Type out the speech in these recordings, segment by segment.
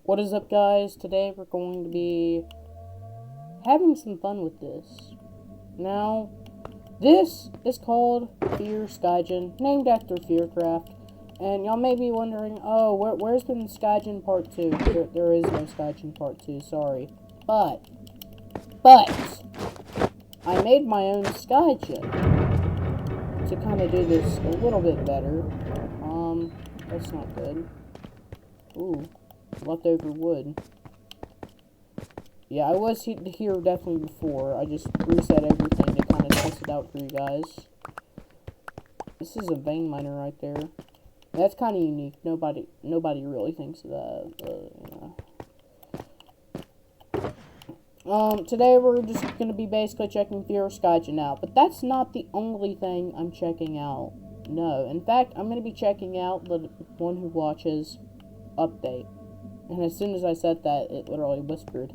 What is up, guys? Today we're going to be having some fun with this. Now, this is called Scariest Skygen, named after Fearcraft. And y'all may be wondering, oh, where's been Skygen Part 2? There is no Skygen Part 2, sorry. But, I made my own Skygen to kind of do this a little bit better. That's not good. Ooh. Leftover wood. Yeah, I was here definitely before. I just reset everything to kind of test it out for you guys. This is a vein miner right there. That's kind of unique. Nobody really thinks of that. Today we're just gonna be basically checking Scariest Skygen out, but that's not the only thing I'm checking out. No, in fact, I'm gonna be checking out the One Who Watches update. And as soon as I said that, it literally whispered.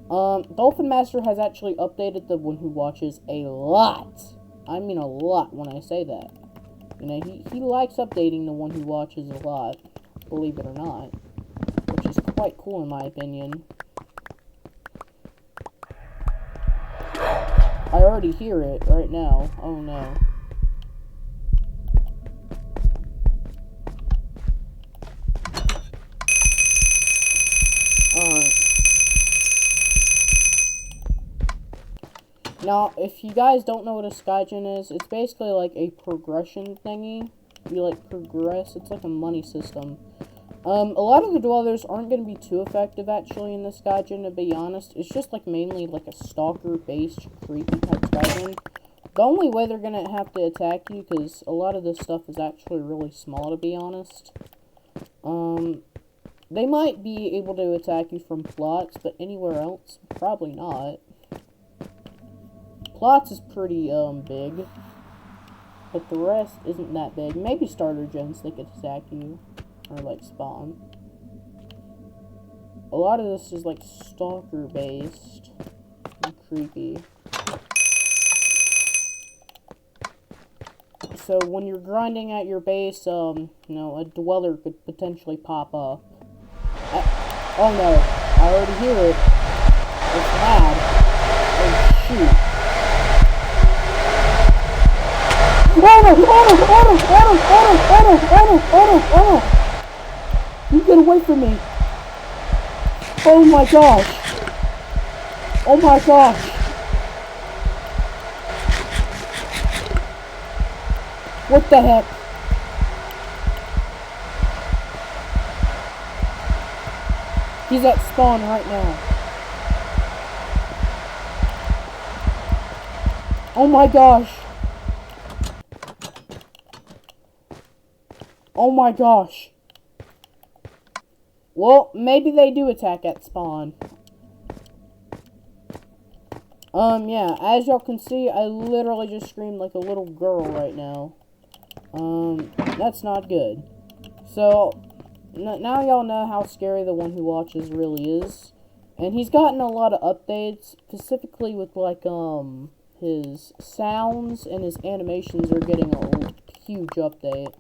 Dolphin Master has actually updated the One Who Watches a lot. I mean a lot when I say that. You know, he likes updating the One Who Watches a lot, believe it or not. Which is quite cool in my opinion. I already hear it right now. Oh no. Now, if you guys don't know what a Skygen is, it's basically like a progression thingy. You like progress, it's like a money system. A lot of the dwellers aren't going to be too effective actually in the Skygen, to be honest. It's just like mainly like a stalker-based creepy type Skygen. The only way they're going to have to attack you, because a lot of this stuff is actually really small, to be honest. They might be able to attack you from plots, but anywhere else, probably not. Plots is pretty, big. But the rest isn't that big. Maybe starter gens, they could attack you. Or, like, spawn. A lot of this is, like, stalker-based. And creepy. So, when you're grinding at your base, you know, a dweller could potentially pop up. Oh no, I already hear it. It's loud. Oh, shoot. Auto! You get away from me! Oh my gosh! Oh my gosh! What the heck? He's at spawn right now. Oh my gosh! Oh my gosh. Well, maybe they do attack at spawn. Yeah, as y'all can see, I literally just screamed like a little girl right now. That's not good. So, now y'all know how scary the One Who Watches really is. And he's gotten a lot of updates, specifically with, like, his sounds and his animations are getting a huge update.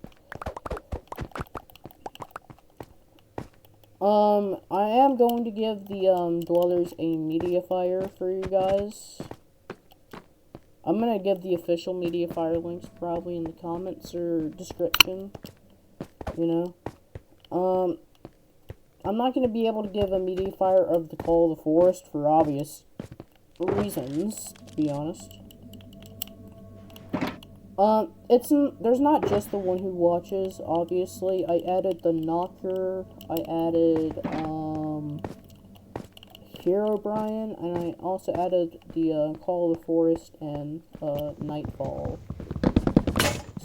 I am going to give the, dwellers a media fire for you guys. I'm gonna give the official media fire links probably in the comments or description, you know. I'm not gonna be able to give a media fire of the Call of the Forest for obvious reasons, to be honest. There's not just the One Who Watches, obviously. I added the Knocker, I added, Herobrine, and I also added the, Call of the Forest and, Nightfall.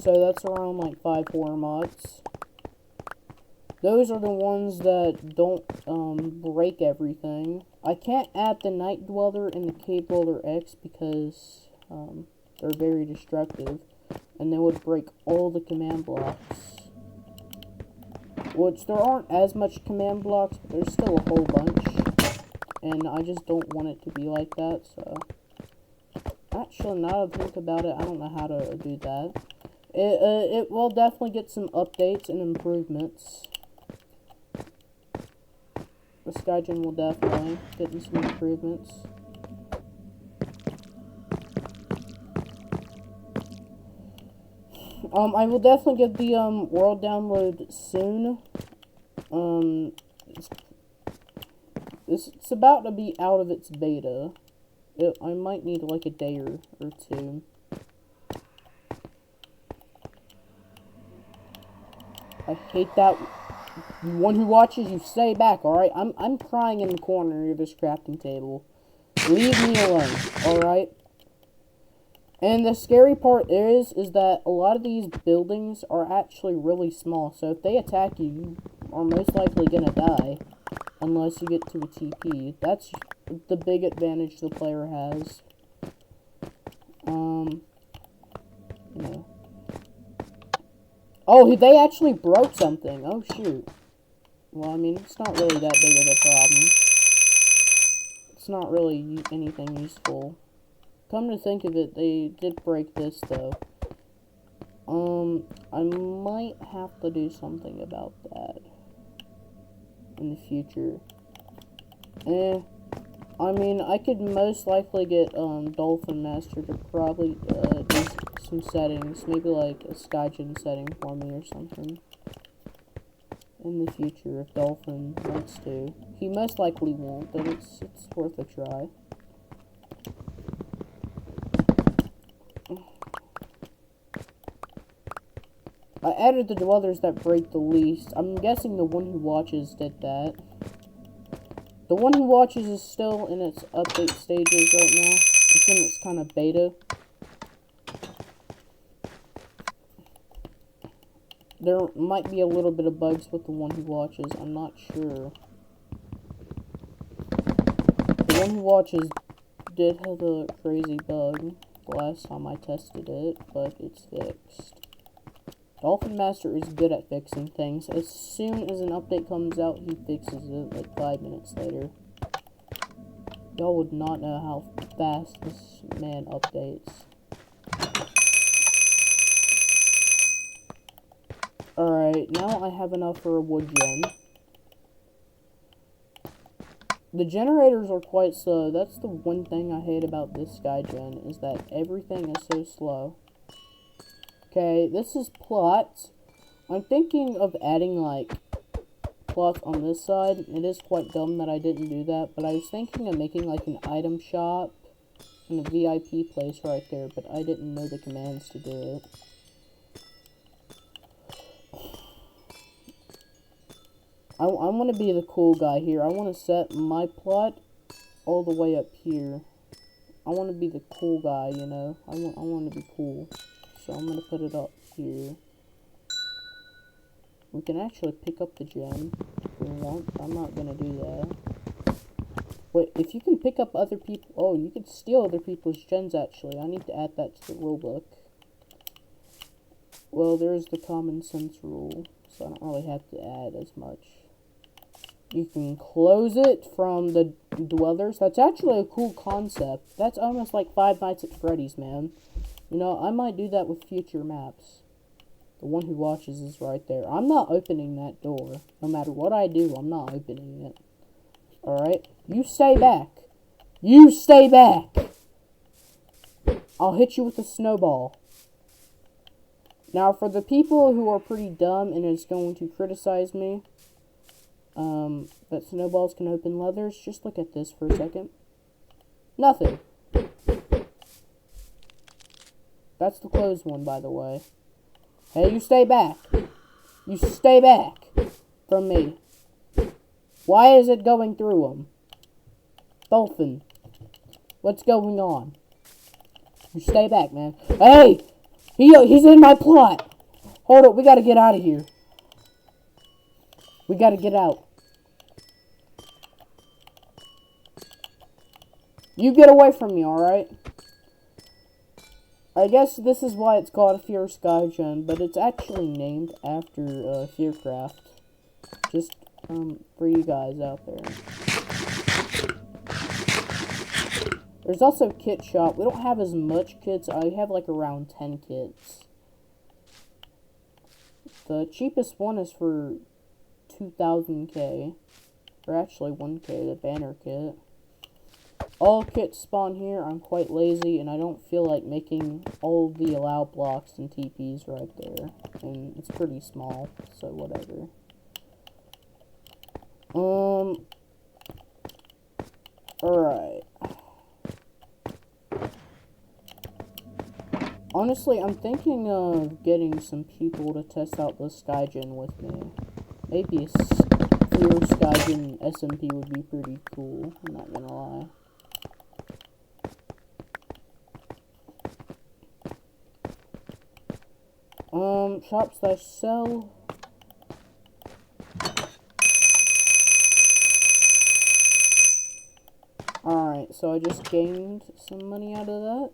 So that's around, like, 5 horror mods. Those are the ones that don't, break everything. I can't add the Night Dweller and the Cave Dweller X because, they're very destructive. And they would break all the command blocks. Which, there aren't as much command blocks, but there's still a whole bunch. And I just don't want it to be like that, so. Actually, now that I think about it, I don't know how to do that. It will definitely get some updates and improvements. the Skygen will definitely get in some improvements. I will definitely get the world download soon. It's about to be out of its beta. I might need like a day or two. I hate that. One who watches, you stay back, alright? I'm crying in the corner of this crafting table. Leave me alone, alright? And the scary part is that a lot of these buildings are actually really small. So if they attack you, you are most likely gonna die. Unless you get to a TP. That's the big advantage the player has. Yeah. Oh, they actually broke something. Oh, shoot. Well, I mean, it's not really that big of a problem. It's not really anything useful. Come to think of it, they did break this, though. I might have to do something about that in the future. I mean, I could most likely get, Dolphin Master to probably, do some settings. Maybe, like, a Skygen setting for me or something. In the future, if Dolphin wants to. He most likely won't, but it's worth a try. I added the dwellers that break the least. I'm guessing the one who watches did that. The one who watches is still in its update stages right now. It's in its kind of beta. There might be a little bit of bugs with the one who watches. I'm not sure. The one who watches did have a crazy bug the last time I tested it, but it's fixed. Dolphin Master is good at fixing things. As soon as an update comes out, he fixes it like 5 minutes later. Y'all would not know how fast this man updates. Alright, now I have enough for a wood gen. The generators are quite slow. That's the one thing I hate about this Skygen, is that everything is so slow. Okay, this is plots. I'm thinking of adding, like, plots on this side. It is quite dumb that I didn't do that, but I was thinking of making, like, an item shop and a VIP place right there, but I didn't know the commands to do it. I want to be the cool guy here. I want to set my plot all the way up here. I want to be the cool guy, you know. I want to be cool. So I'm going to put it up here. We can actually pick up the gem if we want. I'm not going to do that. Wait, if you can pick up other people... Oh, you can steal other people's gems, actually. I need to add that to the rulebook. Well, there's the common sense rule. So I don't really have to add as much. You can close it from the dwellers. That's actually a cool concept. That's almost like Five Nights at Freddy's, man. You know, I might do that with future maps. The one who watches is right there. I'm not opening that door. No matter what I do, I'm not opening it. Alright? You stay back. You stay back! I'll hit you with a snowball. Now, for the people who are pretty dumb and is going to criticize me, that snowballs can open leathers, just look at this for a second. Nothing. That's the closed one, by the way. Hey, you stay back. You stay back from me. Why is it going through them? Dolphin, what's going on? You stay back, man. Hey! He's in my plot! Hold up, we gotta get out of here. We gotta get out. You get away from me, alright? I guess this is why it's called Scariest Skygen, but it's actually named after Fearcraft. Just for you guys out there. There's also kit shop. We don't have as much kits. I have like around 10 kits. The cheapest one is for 2000k. Or actually 1K, the banner kit. All kits spawn here. I'm quite lazy, and I don't feel like making all the allow blocks and TPs right there. And it's pretty small, so whatever. Alright. Honestly, I'm thinking of getting some people to test out the Skygen with me. Maybe a clear Skygen SMP would be pretty cool, I'm not gonna lie. Shops that sell. Alright, so I just gained some money out of that.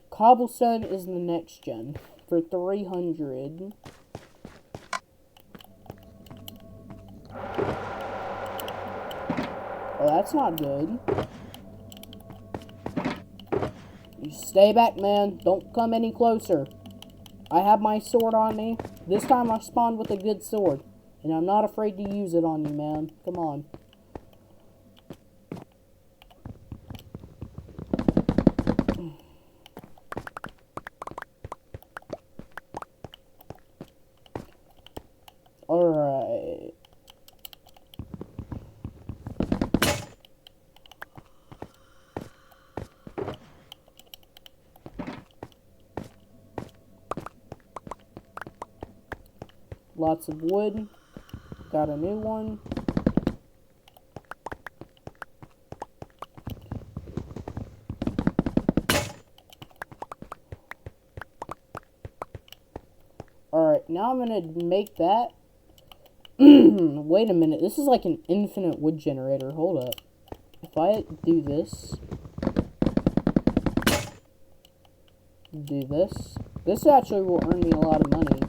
Cobblestone is the next gen for 300. Oh, that's not good. You stay back, man. Don't come any closer. I have my sword on me. This time I spawned with a good sword. And I'm not afraid to use it on you, man. Come on. Alright. Lots of wood. Got a new one. Alright, now I'm gonna make that. Wait a minute, this is like an infinite wood generator. Hold up. If I do this. Do this. This actually will earn me a lot of money.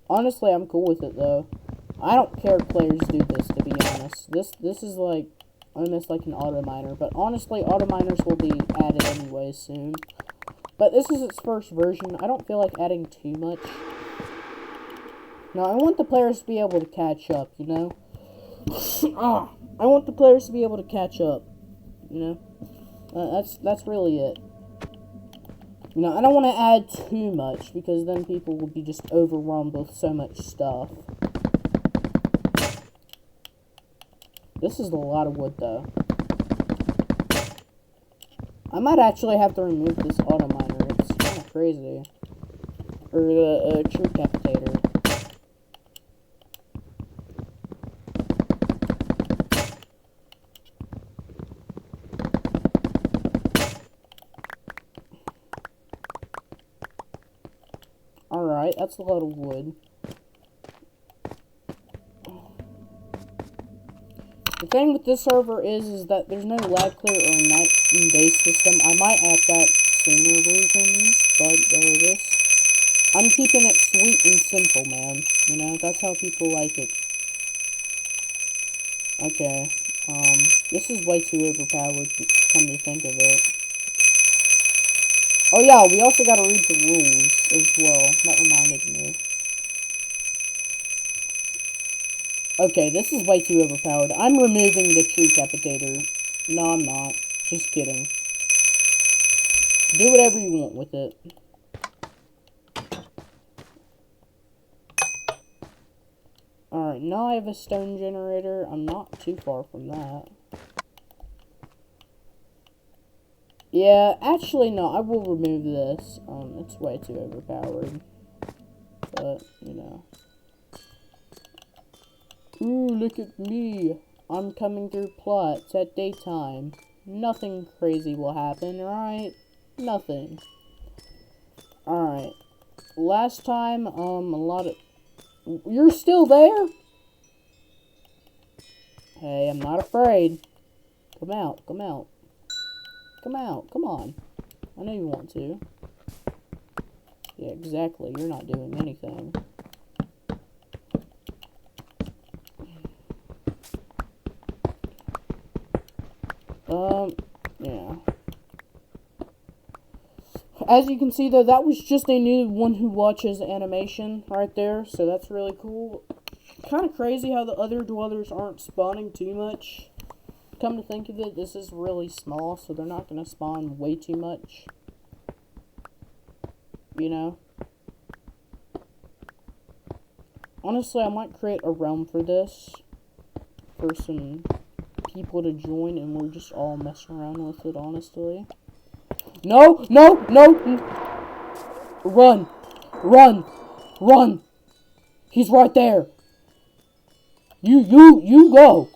Honestly, I'm cool with it, though. I don't care if players do this, to be honest. This is like, almost like an auto miner. But honestly, auto miners will be added anyway soon. But this is its first version. I don't feel like adding too much. Now, I want the players to be able to catch up, you know? I want the players to be able to catch up, you know? That's really it. You know, I don't want to add too much, because then people will be just overwhelmed with so much stuff. This is a lot of wood, though. I might actually have to remove this auto miner. It's kind of crazy. Or the tree capitator. Alright, that's a lot of wood. The thing with this server is that there's no lag clear or night and day system. I might add that sooner versions, but there it is. I'm keeping it sweet and simple, man. You know, that's how people like it. Okay, this is way too overpowered, come to think of it. Oh yeah, we also gotta read the rules as well. That reminded me. Okay, this is way too overpowered. I'm removing the tree capitator. No, I'm not. Just kidding. Do whatever you want with it. Alright, now I have a stone generator. I'm not too far from that. Yeah, actually, no, I will remove this. It's way too overpowered. But, you know. Ooh, look at me. I'm coming through plots at daytime. Nothing crazy will happen, right? Nothing. Alright. Last time, a lot of... You're still there? Hey, I'm not afraid. Come out, come out. Come out, come on. I know you want to. Yeah, exactly. You're not doing anything. Yeah. As you can see, though, that was just a new one who watches animation right there, so that's really cool. kind of crazy how the other dwellers aren't spawning too much. Come to think of it, this is really small, so they're not going to spawn way too much. You know? Honestly, I might create a realm for this. For some people to join, and we're just all messing around with it, honestly. No! No! No! Run! Run! Run! He's right there! You go!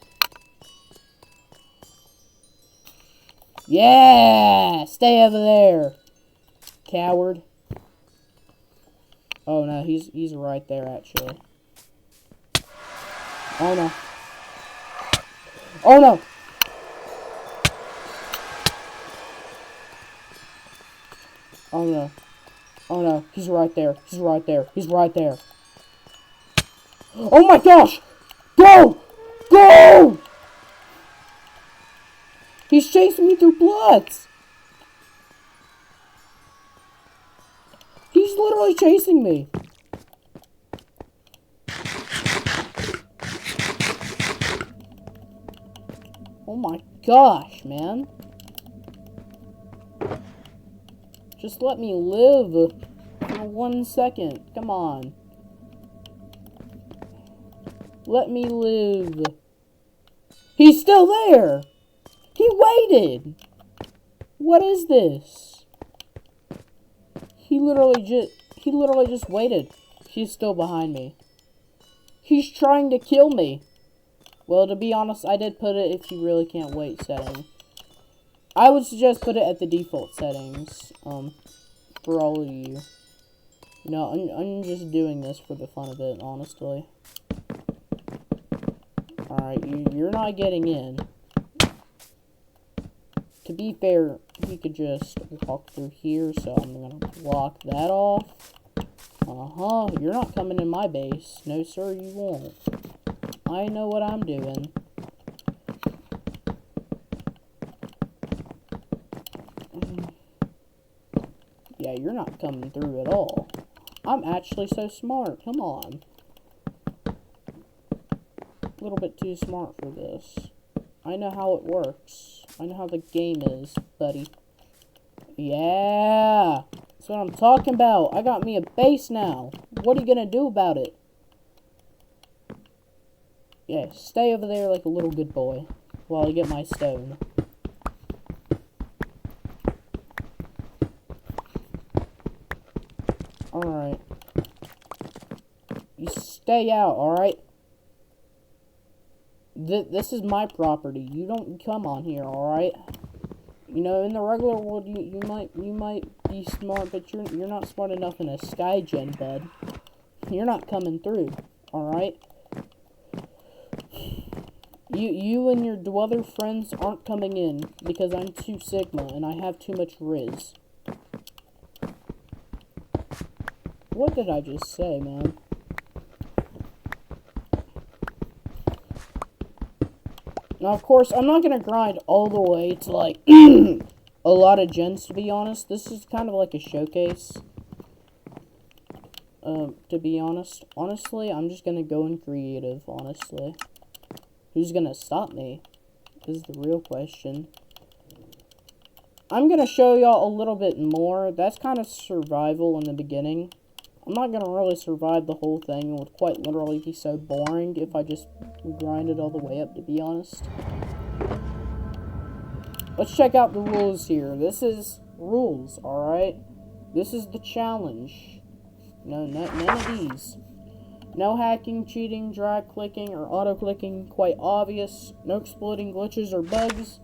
Yeah! Stay over there! Coward. Oh no, he's right there, actually. Oh no. Oh no! Oh no. Oh no, he's right there. He's right there. He's right there. Oh my gosh! Go! Go! He's chasing me through bloods! He's literally chasing me. Oh my gosh, man. Just let me live for 1 second. Come on. Let me live. He's still there. He waited. What is this? He literally just waited. He's still behind me. He's trying to kill me. Well, to be honest, I did put it if you really can't wait setting. I would suggest put it at the default settings, for all of you. You know, I'm just doing this for the fun of it, honestly. Alright, you're not getting in. To be fair, he could just walk through here, so I'm gonna block that off. You're not coming in my base. No, sir, you won't. I know what I'm doing. Yeah, you're not coming through at all. I'm actually so smart. Come on. A little bit too smart for this. I know how it works. I know how the game is, buddy. Yeah! That's what I'm talking about. I got me a base now. What are you gonna do about it? Yeah, stay over there like a little good boy while I get my stone. Alright. You stay out, alright? This is my property. You don't come on here, alright? You know, in the regular world, you might be smart, but you're not smart enough in a Skygen, bud. You're not coming through, alright? You and your dweller friends aren't coming in because I'm too Sigma and I have too much Riz. What did I just say, man? Now, of course, I'm not gonna grind all the way to, like, a lot of gens, to be honest. This is kind of like a showcase. To be honest. Honestly, I'm just gonna go in creative, honestly. Who's gonna stop me? Is the real question. I'm gonna show y'all a little bit more. That's kind of survival in the beginning. I'm not gonna really survive the whole thing. It would quite literally be so boring if I just grinded all the way up, to be honest. Let's check out the rules here. This is rules, alright? This is the challenge. No, none of these. No hacking, cheating, drag clicking, or auto-clicking, quite obvious. No exploiting glitches or bugs.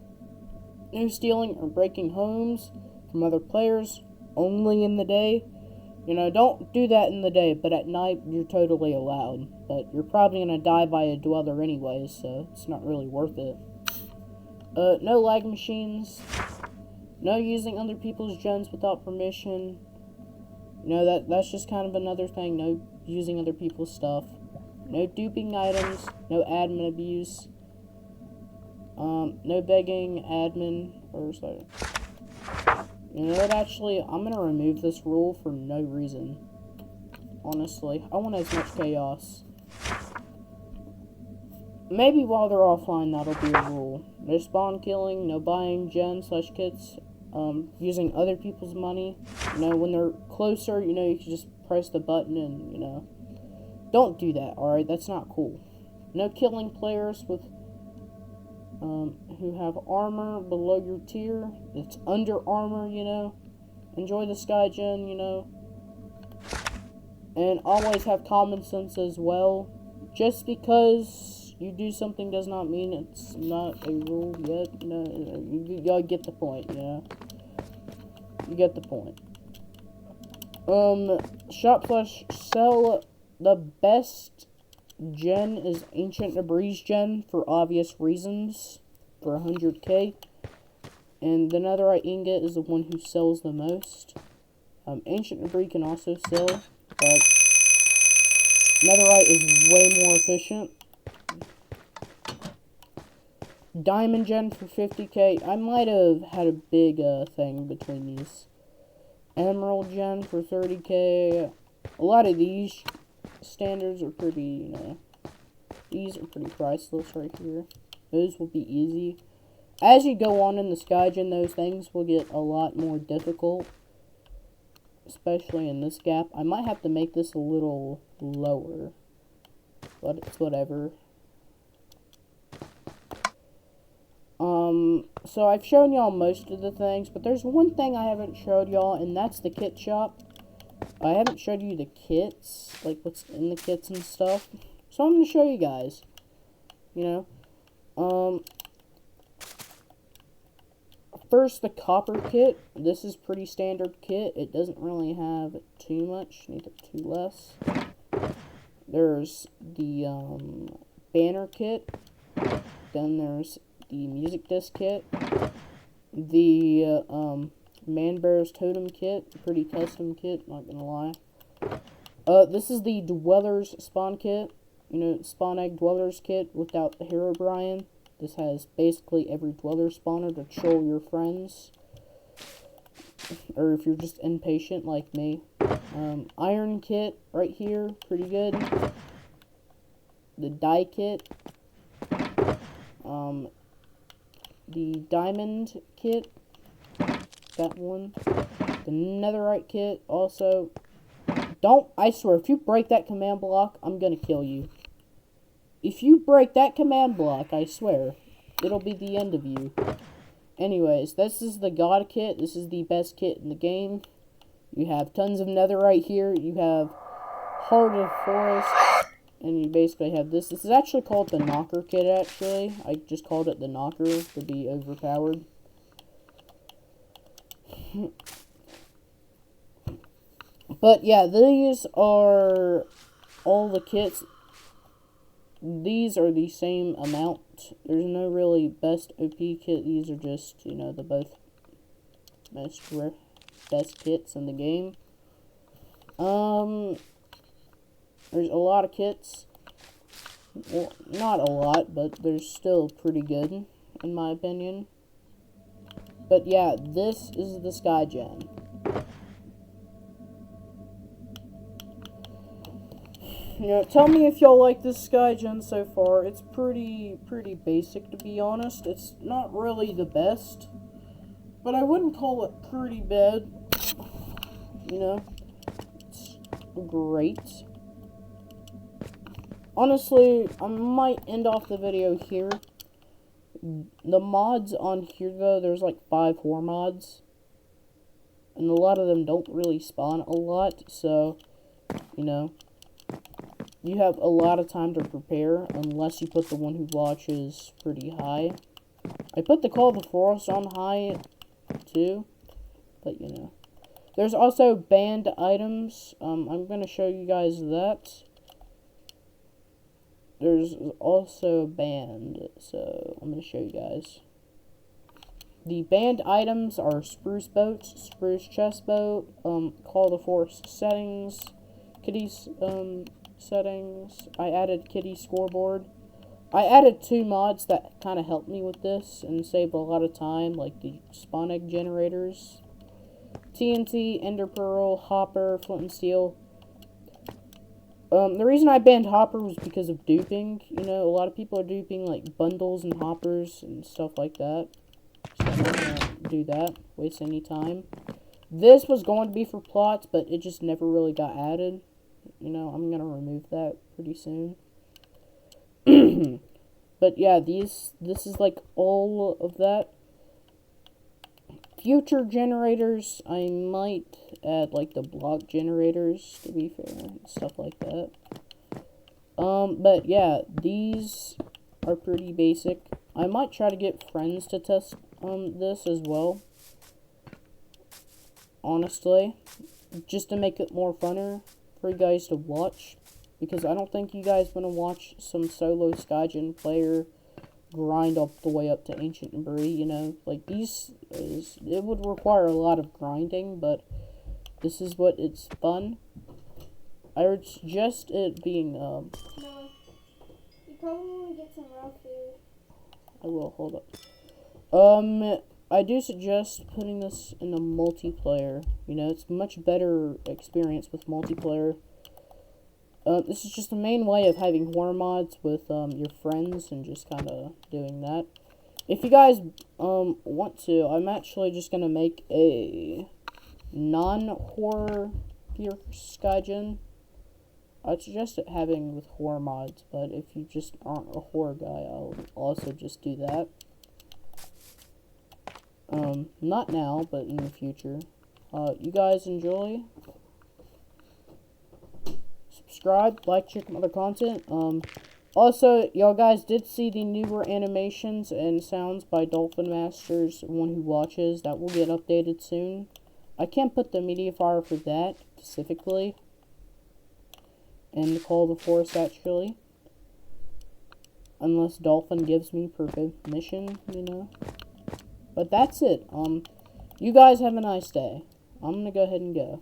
No stealing or breaking homes from other players, only in the day. You know, don't do that in the day, but at night, you're totally allowed. But you're probably gonna die by a dweller anyways, so it's not really worth it. No lag machines. No using other people's gens without permission. You know, that's just kind of another thing. No using other people's stuff. No duping items. No admin abuse. No begging admin. Or sorry. You know what, actually, I'm gonna remove this rule for no reason. Honestly, I want as much chaos. maybe while they're offline, that'll be a rule. No spawn killing, no buying gen/kits, using other people's money. You know, when they're closer, you know, you can just press the button and, you know, don't do that, alright? That's not cool. No killing players with, who have armor below your tier. It's under armor, you know. Enjoy the Skygen, you know. And always have common sense as well. Just because you do something does not mean it's not a rule yet. No, y'all get the point, you know. You get the point. Shop/sell, the best gen is Ancient Debris gen for obvious reasons for 100k. And the netherite ingot is the one who sells the most. Ancient Debris can also sell, but netherite is way more efficient. Diamond gen for 50k. I might have had a big thing between these. Emerald gen for 30k. A lot of these standards are pretty, you know, these are pretty priceless right here. Those will be easy. As you go on in the Skygen, those things will get a lot more difficult. Especially in this gap. I might have to make this a little lower. But it's whatever. So I've shown y'all most of the things, but there's one thing I haven't showed y'all, and that's the kit shop. I haven't showed you the kits, like what's in the kits and stuff. So I'm going to show you guys. You know. First, the copper kit. This is pretty standard kit. It doesn't really have too much, neither too less. There's the banner kit. Then there's the music disc kit. The Man Bear's Totem kit. Pretty custom kit, not gonna lie. This is the Dwellers spawn kit. You know, spawn egg Dwellers kit without the Herobrine. This has basically every Dweller spawner to troll your friends. Or if you're just impatient like me. Iron kit right here, pretty good. The dye kit. The diamond kit. That one. The netherite kit also. I swear, if you break that command block, I'm gonna kill you. If you break that command block, I swear, it'll be the end of you. Anyways, this is the God kit. This is the best kit in the game. You have tons of netherite here. You have Heart of Forest. And you basically have this. This is actually called the Knocker kit, actually. I just called it the Knocker to be overpowered. But yeah, these are all the kits. These are the same amount. There's no really best OP kit. These are just, you know, the both most rare best kits in the game. There's a lot of kits. Well, not a lot, but there's still pretty good, in my opinion. But yeah, this is the Skygen. You know, tell me if y'all like this Skygen so far. It's pretty basic, to be honest. It's not really the best, but I wouldn't call it pretty bad. You know, it's great. Honestly, I might end off the video here. The mods on here, though, there's like 5 horror mods, and a lot of them don't really spawn a lot, so, you know, you have a lot of time to prepare, unless you put the one who watches pretty high. I put the Call of the Forest on high, too, but, you know. There's also banned items. I'm going to show you guys that. There's also banned, so I'm going to show you guys. The banned items are Spruce Boats, Spruce Chest Boat, Call of the Forest settings, Kitty's settings. I added Kitty Scoreboard. I added 2 mods that kind of helped me with this and saved a lot of time, like the spawn egg generators. TNT, Ender Pearl, Hopper, Flint and Steel. The reason I banned Hopper was because of duping. You know, a lot of people are duping, like, bundles and hoppers and stuff like that. So I'm not gonna do that. Waste any time. This was going to be for plots, but it just never really got added. You know, I'm gonna remove that pretty soon. But yeah, this is like all of that. Future generators, I might add like the block generators, to be fair, and stuff like that. But yeah, these are pretty basic. I might try to get friends to test this as well. Honestly, just to make it more funner for you guys to watch, because I don't think you guys want to watch some solo Skygen player grind up the way up to Ancient Debris, you know, like it would require a lot of grinding, but this is what it's fun. I would suggest it being, No, you probably want to get some raw food. I will, hold up. I do suggest putting this in a multiplayer, you know, it's a much better experience with multiplayer. This is just the main way of having horror mods with, your friends and just kind of doing that. If you guys, want to, I'm actually just gonna make a non-horror Skygen. I'd suggest it having with horror mods, but if you just aren't a horror guy, I'll also just do that. Not now, but in the future. You guys enjoy. Subscribe, like, check out other content. Also, y'all guys did see the newer animations and sounds by Dolphin Masters, one who watches. That will get updated soon. I can't put the media fire for that, specifically. And the Call of the Forest, actually. Unless Dolphin gives me permission, you know. But that's it. You guys have a nice day. I'm gonna go ahead and go.